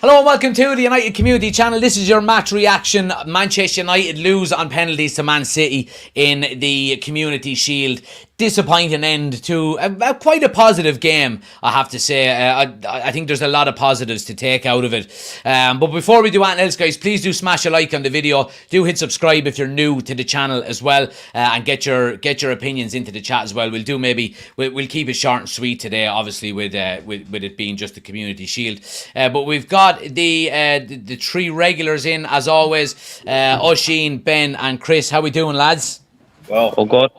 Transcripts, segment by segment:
Hello and welcome to the United Community Channel. This is your match reaction. Manchester United lose on penalties to Man City in the Community Shield. Disappointing end to quite a positive game, I have to say. I think there's a lot of positives to take out of it. But before we do anything else, guys, please do smash a like on the video. Do hit subscribe if you're new to the channel as well, and get your opinions into the chat as well. We'll keep it short and sweet today, obviously with it being just the Community Shield. But we've got the three regulars in as always. Oisín, Ben, and Chris. How we doing, lads? Well, Oh God.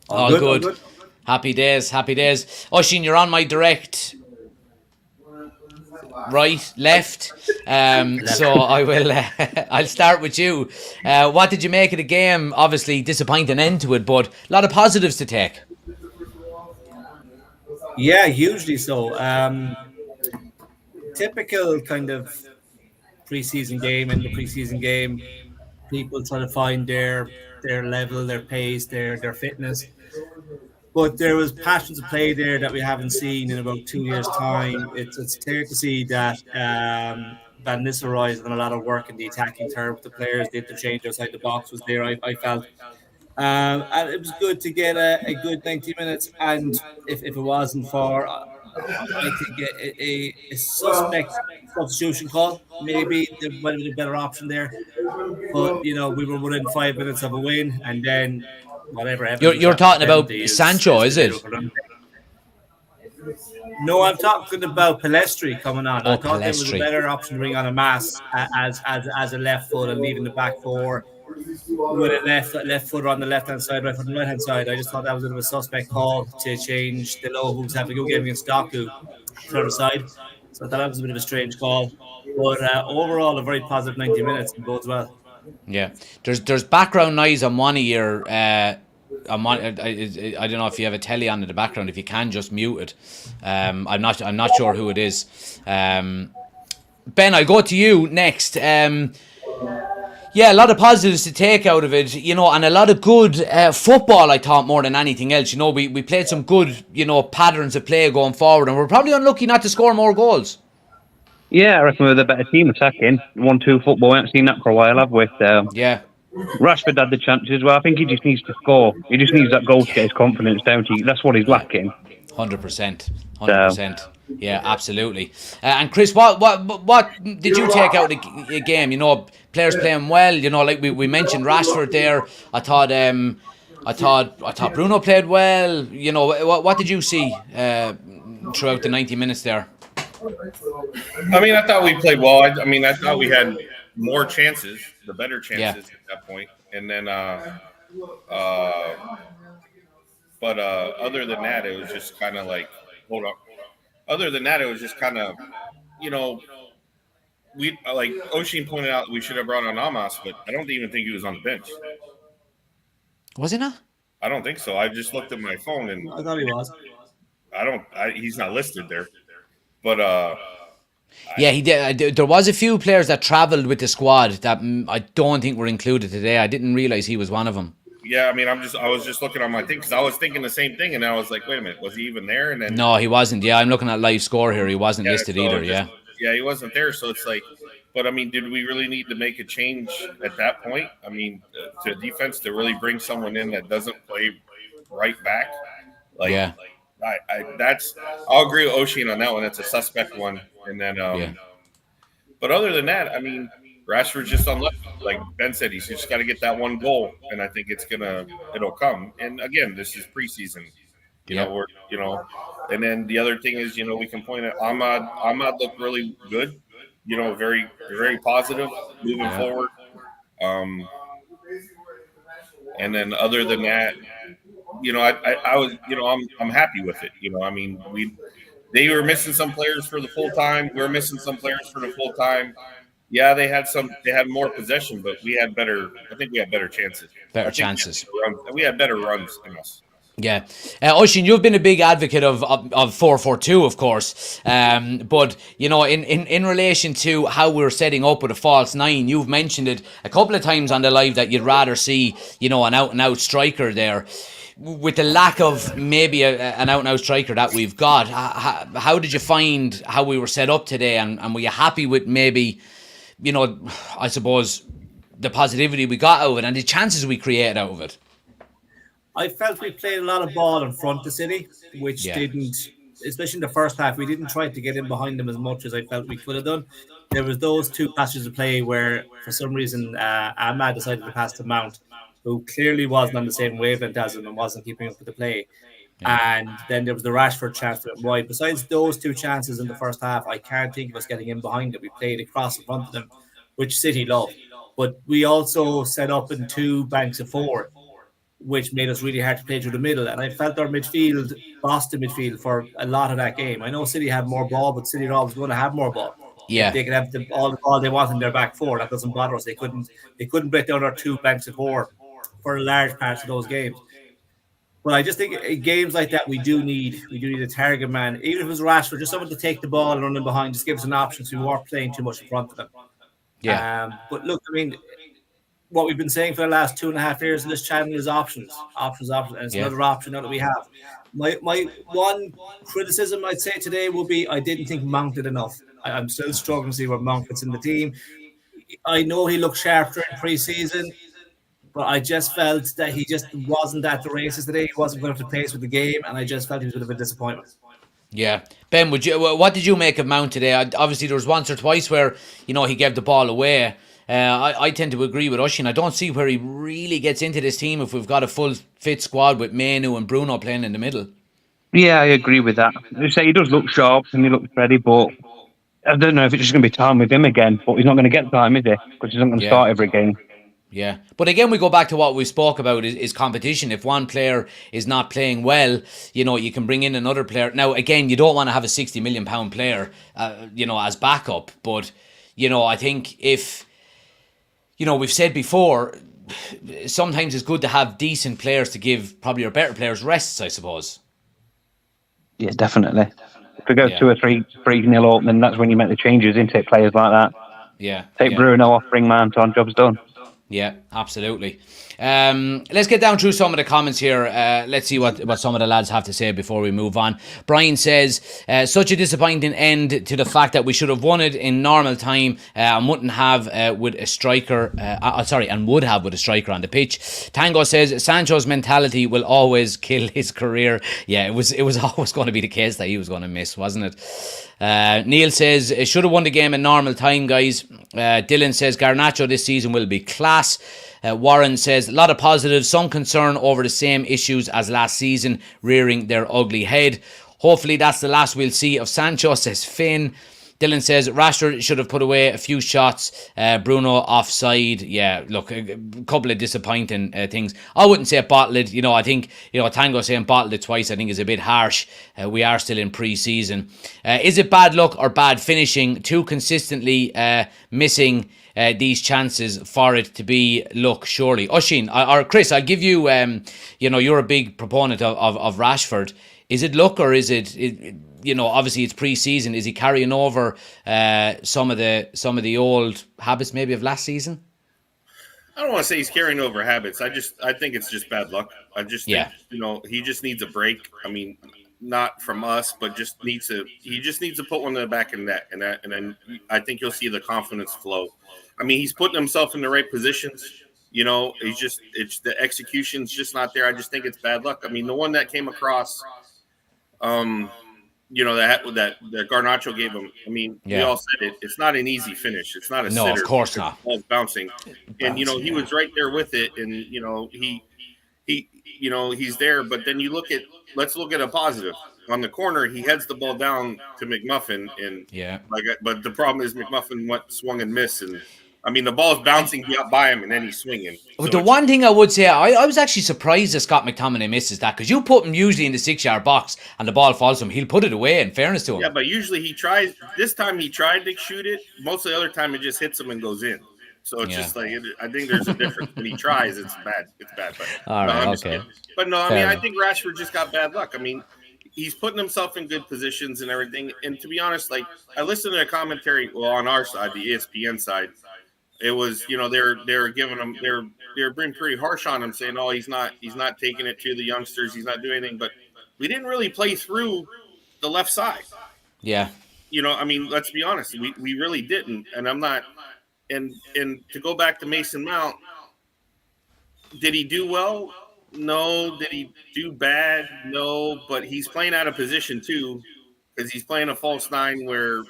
All good. Happy days. Oisín, you're on my direct right, left. So I will. I'll start with you. What did you make of the game? Obviously, disappointing end to it, but a lot of positives to take. yeah, hugely so. Typical kind of preseason game. In the preseason game, people try to find their level, their pace, their fitness. But there was passions of play there that we haven't seen in about 2 years' time. It's clear to see that Van Nistelrooy has done a lot of work in the attacking third with the players. The interchange outside the box was there. I felt. And it was good to get a good 90 minutes. And if it wasn't for, I think, a suspect substitution call, maybe there might have been a better option there. But, we were within 5 minutes of a win. And then whatever happened. You're talking about Sancho, is it? No, I'm talking about Palestri coming on. Oh, I thought there was a Palestri. better option to bring on a mass as a left foot and leaving the back four with a left footer on the left hand side, right foot on the right hand side. I just thought that was a bit of a suspect call to change Delo, who's having a good game against Doku, to the other side. So I thought that was a bit of a strange call. But overall, a very positive 90 minutes and bodes well. Yeah, there's background noise on one of your. I don't know if you have a telly on in the background. If you can, just mute it. I'm not sure who it is. Ben, I'll go to you next. Yeah, a lot of positives to take out of it, and a lot of good football, I thought, more than anything else. We played some good, patterns of play going forward, and we're probably unlucky not to score more goals. Yeah, I reckon we're the better team attacking. 1-2 football. We haven't seen that for a while, have we? Yeah. Rashford had the chances. Well, I think he just needs to score. He just needs that goal to get his confidence down. That's what he's lacking. 100%. Yeah, absolutely. And Chris, what did you take out of the game? Players playing well. Like we mentioned Rashford there. I thought Bruno played well. What did you see throughout the 90 minutes there? I thought we played well. I thought we had more chances, the better chances at that point. And then, but other than that, it was just kind of like, hold on. Other than that, it was just kind of, we like Oisín pointed out, we should have brought on Ahmad, but I don't even think he was on the bench. Was he not? I don't think so. I just looked at my phone and I thought he was. He's not listed there. But yeah, he did. There was a few players that travelled with the squad that I don't think were included today. I didn't realize he was one of them. Yeah, I was just looking on my thing because I was thinking the same thing, and I was like, wait a minute, was he even there? And then no, he wasn't. Yeah, I'm looking at live score here. He wasn't listed either. Yeah, he wasn't there. So it's like, but did we really need to make a change at that point? To defense to really bring someone in that doesn't play right back? Yeah. I'll agree with Oisín on that one. That's a suspect one. And then, but other than that, Rashford's just unlucky. Like Ben said, he's just got to get that one goal, and I think it'll come. And again, this is preseason, and then the other thing is, we can point at Ahmad. Ahmad looked really good, very, very positive moving forward. And then other than that, I was, I'm happy with it. They were missing some players for the full time. We were missing some players for the full time. Yeah, they had more possession, but we had better. I think we had better chances. Better chances. We had better runs than us. Yeah. Oisin, you've been a big advocate of 4-4-2, of course. But, in relation to how we're setting up with a false nine, you've mentioned it a couple of times on the live that you'd rather see, an out-and-out striker there. With the lack of maybe an out-and-out striker that we've got, how did you find how we were set up today? And were you happy with maybe, I suppose, the positivity we got out of it and the chances we created out of it? I felt we played a lot of ball in front of City, which didn't, especially in the first half, we didn't try to get in behind them as much as I felt we could have done. There was those two passages of play where, for some reason, Ahmad decided to pass to Mount, who clearly wasn't on the same wavelength as him and wasn't keeping up with the play. And then there was the Rashford chance that went wide. Besides those two chances in the first half, I can't think of us getting in behind it. We played across in front of them, which City loved. But we also set up in two banks of four, which made us really hard to play through the middle. And I felt our midfield lost the midfield for a lot of that game. I know City had more ball, but City are always going to have more ball. Yeah. If they could have all the ball they want in their back four, that doesn't bother us. They couldn't break down our two banks of four for a large part of those games. But I just think in games like that, we do need a target man. Even if it was Rashford, just someone to take the ball and run in behind, just give us an option so we weren't playing too much in front of them. Yeah. But look, I mean, what we've been saying for the last 2.5 years in this channel is options, and it's another option now that we have. My one criticism I'd say today will be I didn't think Mount did enough. I'm still struggling to see where Mount fits in the team. I know he looked sharp during pre-season, but I just felt that he just wasn't at the races today. He wasn't going to pace with the game, and I just felt he was a bit of a disappointment. Yeah. Ben, what did you make of Mount today? Obviously, there was once or twice where, he gave the ball away. I tend to agree with Oisin. I don't see where he really gets into this team if we've got a full fit squad with Manu and Bruno playing in the middle. Yeah, I agree with that. They say he does look sharp and he looks ready, but I don't know if it's just going to be time with him again. But he's not going to get time, is he? Because he's not going to start every game. Yeah. But again, we go back to what we spoke about is competition. If one player is not playing well, you can bring in another player. Now, again, you don't want to have a £60 million player, as backup. But, I think if... we've said before, sometimes it's good to have decent players to give probably our better players rests, I suppose. Yeah, definitely. If we go 2 or 3-0 up, then that's when you make the changes, intake players like that. Yeah. Take Bruno off, bring Mount on, job's done. Yeah, absolutely. Let's get down through some of the comments here. Let's see what some of the lads have to say before we move on. Brian says, such a disappointing end to the fact that we should have won it in normal time and wouldn't have with a striker. And would have with a striker on the pitch. Tango says, Sancho's mentality will always kill his career. Yeah, it was always going to be the case that he was going to miss, wasn't it? Neil says, it should have won the game in normal time, guys. Dylan says, Garnacho this season will be class. Warren says, a lot of positives, some concern over the same issues as last season rearing their ugly head. Hopefully that's the last we'll see of Sancho, says Finn. Dylan says, Rashford should have put away a few shots. Bruno offside. Yeah, look, a couple of disappointing things. I wouldn't say bottle it. I think, Tango saying bottle it twice, I think is a bit harsh. We are still in pre-season. Is it bad luck or bad finishing? Too consistently missing these chances for it to be luck, surely. Oisin, or Chris, I'll give you, you're a big proponent of Rashford. Is it luck or is it obviously it's pre-season. Is he carrying over some of the old habits maybe of last season? I don't want to say he's carrying over habits. I think it's just bad luck. I just think, he just needs a break. I mean, not from us, but he just needs to put one in the back of the net, and then I think you'll see the confidence flow. I mean, he's putting himself in the right positions. It's the execution's just not there. I just think it's bad luck. I mean, the one that came across, that Garnacho gave him. I mean, we all said it. It's not an easy finish. It's not a sitter. No, of course not. It's bouncing, and he was right there with it, and he's there. But then let's look at a positive. On the corner, he heads the ball down to McMuffin, and but the problem is McMuffin swung and missed, and I mean the ball's bouncing by him, and then he's swinging. So the one thing I would say, I was actually surprised that Scott McTominay misses that, because you put him usually in the 6-yard box and the ball falls to him, he'll put it away. In fairness to him, yeah, but usually he tries. This time he tried to shoot it. Most of the other time it just hits him and goes in. So it's just like I think there's a difference when he tries. It's bad. It's bad. But all no, right, I'm just okay. kidding. But no, I Fair mean, enough. I think Rashford just got bad luck. I mean, he's putting himself in good positions and everything. And to be honest, like I listened to the commentary. Well, on our side, the ESPN side, it was they're giving him they're being pretty harsh on him, saying, oh, he's not taking it to the youngsters. He's not doing anything. But we didn't really play through the left side. Yeah. I mean, let's be honest. We really didn't. And I'm not. And to go back to Mason Mount, did he do well? No. Did he do bad? No. But he's playing out of position too, because he's playing a false nine where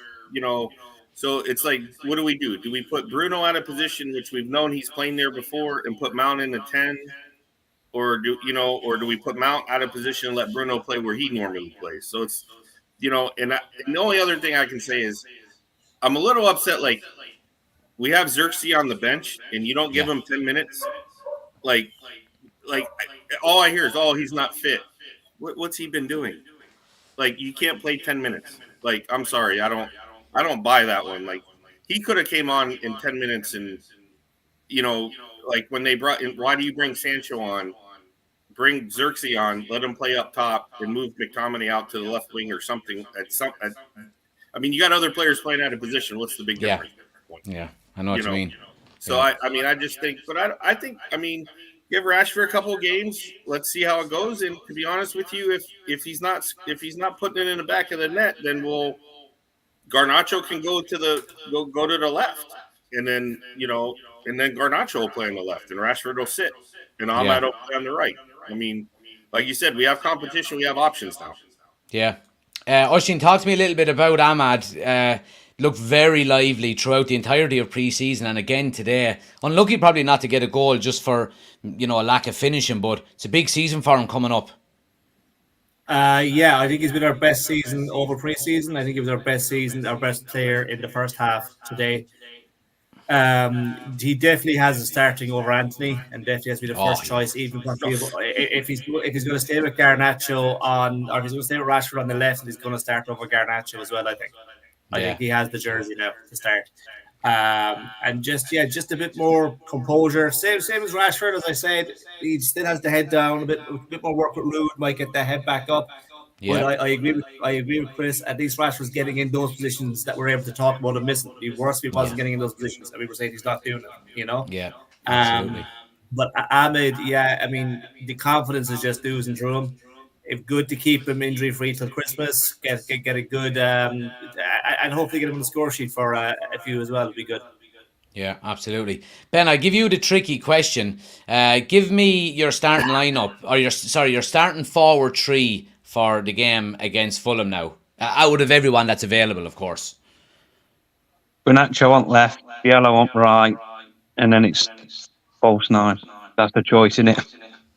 So it's like, what do we do? Do we put Bruno out of position, which we've known he's playing there before, and put Mount in the 10, or do we put Mount out of position and let Bruno play where he normally plays? So it's and the only other thing I can say is I'm a little upset. Like, we have Xerxes on the bench, and you don't give him 10 minutes. Like all I hear is, oh, he's not fit. What's he been doing? Like, you can't play 10 minutes. Like, I'm sorry, I don't buy that one. Like, he could have came on in 10 minutes, and like when they brought in, why do you bring Sancho on? Bring Xerxes on, let him play up top, and move McTominay out to the left wing or something. I mean, you got other players playing out of position. What's the big difference? Yeah, I know what you mean. So I mean, I just think, but I think, I mean, give Rashford a couple of games. Let's see how it goes. And to be honest with you, if he's not putting it in the back of the net, then Garnacho can go to the left, and then Garnacho will play on the left, and Rashford will sit, and Ahmad will play on the right. I mean, like you said, we have competition, we have options now. Yeah. Oshin, talk to me a little bit about Ahmad. Looked very lively throughout the entirety of pre-season, and again today. Unlucky probably not to get a goal just for a lack of finishing, but it's a big season for him coming up. Yeah, I think he's been our best season over pre-season. I think he was our best season, our best player in the first half today. He definitely has a starting over Anthony, and definitely has to be the first choice, even if he's going to stay with Garnacho or if he's going to stay with Rashford on the left, and he's going to start over Garnacho as well. I think he has the jersey now to start. And just a bit more composure. Same as Rashford, as I said. He still has the head down a bit more work with Rude, might get the head back up. Yeah. But I agree with Chris. At least Rashford's getting in those positions that we're able to talk about him missing. It'd be worse if he wasn't getting in those positions that we were saying he's not doing it. Yeah, absolutely. But Ahmad, I mean, the confidence is just oozing through him. It's good to keep him injury free till Christmas. Get a good and hopefully get him on the score sheet for a few as well. It'll be good. Yeah, absolutely. Ben, I give you the tricky question. Give me your starting lineup, or your starting forward three for the game against Fulham now. Out of everyone that's available, of course. Garnacho on left, Yellow on right, and then it's false nine. That's the choice, isn't it?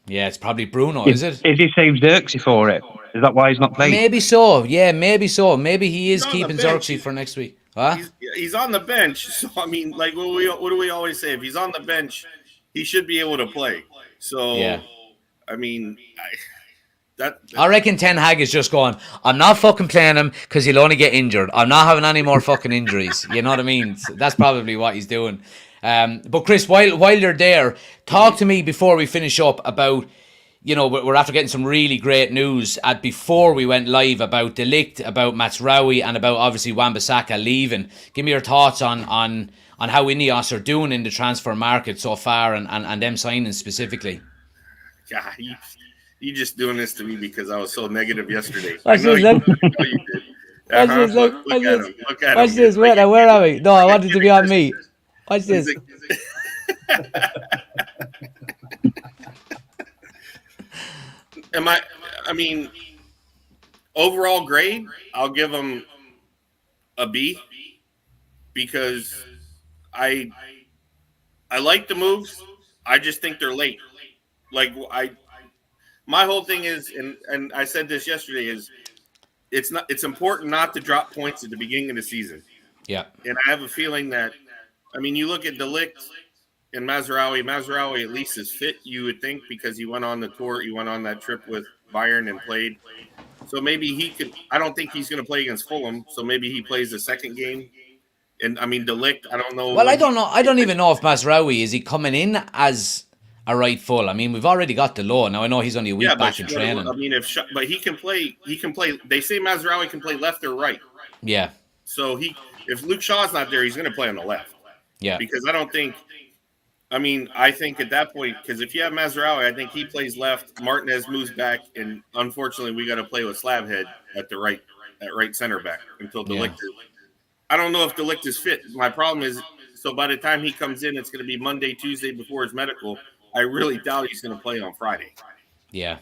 Yeah, it's probably Bruno, is it? Is he saved Xerxes for it? Is that why he's not playing? Maybe so. Yeah, maybe so. Maybe he is keeping Xerxes for next week. Huh? He's on the bench. So, I mean, like, what do we always say? If he's on the bench, he should be able to play. So, yeah. I mean, I reckon Ten Hag is just going, I'm not fucking playing him because he'll only get injured. I'm not having any more fucking injuries. You know what I mean? So that's probably what he's doing. But Chris, while you're there, talk to me before we finish up about, we're after getting some really great news before we went live about De Ligt, about Mazraoui, and about obviously Wan-Bissaka leaving. Give me your thoughts on how INEOS are doing in the transfer market so far and them signing specifically. Yeah, you just doing this to me because I was so negative yesterday. Watch this, look. Look at him. Watch this. Where are we? No, I wanted to be on me. Watch this. I mean, overall grade, I'll give him a B because I like the moves. I just think they're late. My whole thing is, and I said this yesterday, is it's important not to drop points at the beginning of the season. Yeah. And I have a feeling that, I mean, you look at De Ligt and Mazraoui. Mazraoui at least is fit, you would think, because he went on the tour. He went on that trip with Bayern and played. So maybe he could. I don't think he's going to play against Fulham. So maybe he plays the second game. And I mean, De Ligt, I don't know. Well, I don't know. I don't even know if Mazraoui is he coming in as a right full. I mean, we've already got Delors. Now I know he's only a week back in training. I mean, but he can play. He can play. They say Mazraoui can play left or right. Yeah. So if Luke Shaw's not there, he's going to play on the left. Yeah. Because I don't think. I mean, I think at that point, because if you have Mazraoui, I think he plays left. Martinez moves back, and unfortunately, we got to play with Slabhead at right center back until De Ligt. I don't know if De Ligt is fit. My problem is, so by the time he comes in, it's going to be Monday, Tuesday before his medical. I really doubt he's going to play on Friday. Yeah.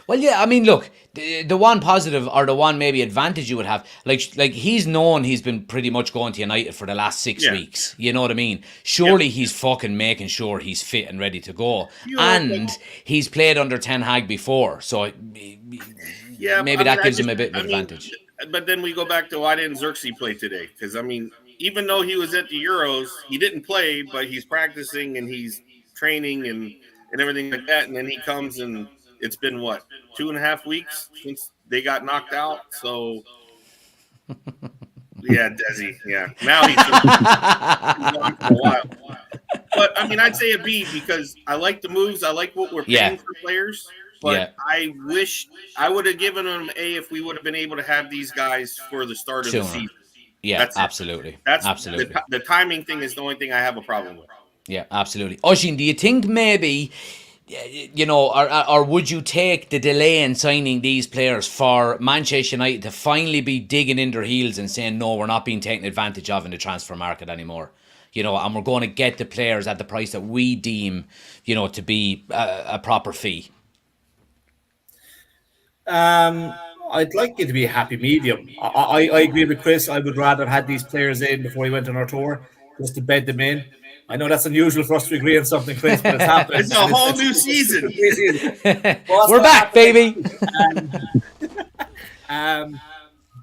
Well, yeah, I mean, look, the one positive or the one maybe advantage you would have, like he's known he's been pretty much going to United for the last 6 weeks. You know what I mean? Surely he's fucking making sure he's fit and ready to go. And he's played under Ten Hag before, so maybe that gives him a bit of an advantage. But then we go back to why didn't Xerxes play today? Because, I mean, even though he was at the Euros, he didn't play, but he's practicing and he's training and everything like that. And then he comes and it's been, 2.5 weeks since they got knocked out? So, yeah, Desi, yeah. Now he's gone for a while. But, I mean, I'd say a B because I like the moves. I like what we're paying for players. But I wish I would have given them A if we would have been able to have these guys for the start of the season. Yeah, absolutely. Absolutely. The timing thing is the only thing I have a problem with. Yeah, absolutely. Oisín, do you think maybe, or would you take the delay in signing these players for Manchester United to finally be digging in their heels and saying, no, we're not being taken advantage of in the transfer market anymore? And we're going to get the players at the price that we deem, to be a proper fee. I'd like it to be a happy medium. I agree with Chris. I would rather have had these players in before we went on our tour, just to bed them in. I know that's unusual for us to agree on something, Chris, but it's happening. It's a whole new season. We're back, baby.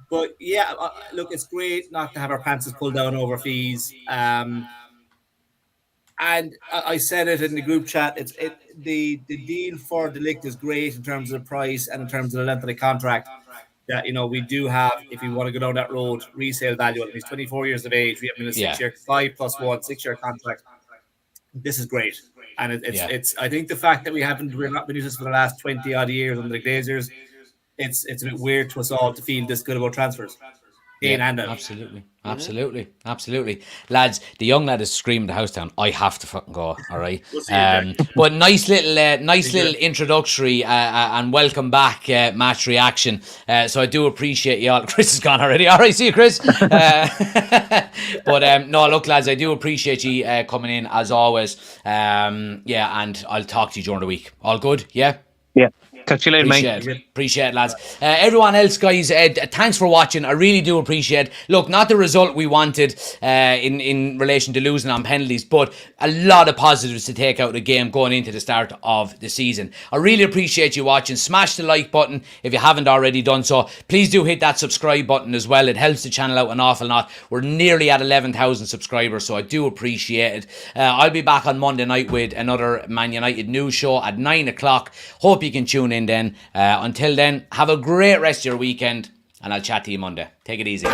But yeah, look, it's great not to have our pants pulled down over fees. And I said it in the group chat. The deal for De Ligt is great in terms of the price and in terms of the length of the contract. That we do have, if you want to go down that road, resale value. He's 24 years of age. We have him in a 6-year, 5+1 6-year contract. This is great, and it's. I think the fact that we're not been using this for the last 20 odd years under the Glazers, it's a bit weird to us all to feel this good about transfers. In and out. Absolutely. Lads, the young lad is screaming the house down. I have to fucking go, all right? But nice little introductory and welcome back match reaction. So I do appreciate you all. Chris is gone already. All right, see you, Chris. But no, look, lads, I do appreciate you coming in as always. And I'll talk to you during the week. All good? Yeah? Yeah. Catch you later, mate. Appreciate it, lads. Everyone else, guys, thanks for watching. I really do appreciate it. Look, not the result we wanted in relation to losing on penalties, but a lot of positives to take out of the game going into the start of the season. I really appreciate you watching. Smash the like button if you haven't already done so. Please do hit that subscribe button as well. It helps the channel out an awful lot. We're nearly at 11,000 subscribers, so I do appreciate it. I'll be back on Monday night with another Man United news show at 9 o'clock. Hope you can tune in then. Until then, have a great rest of your weekend, and I'll chat to you Monday. Take it easy.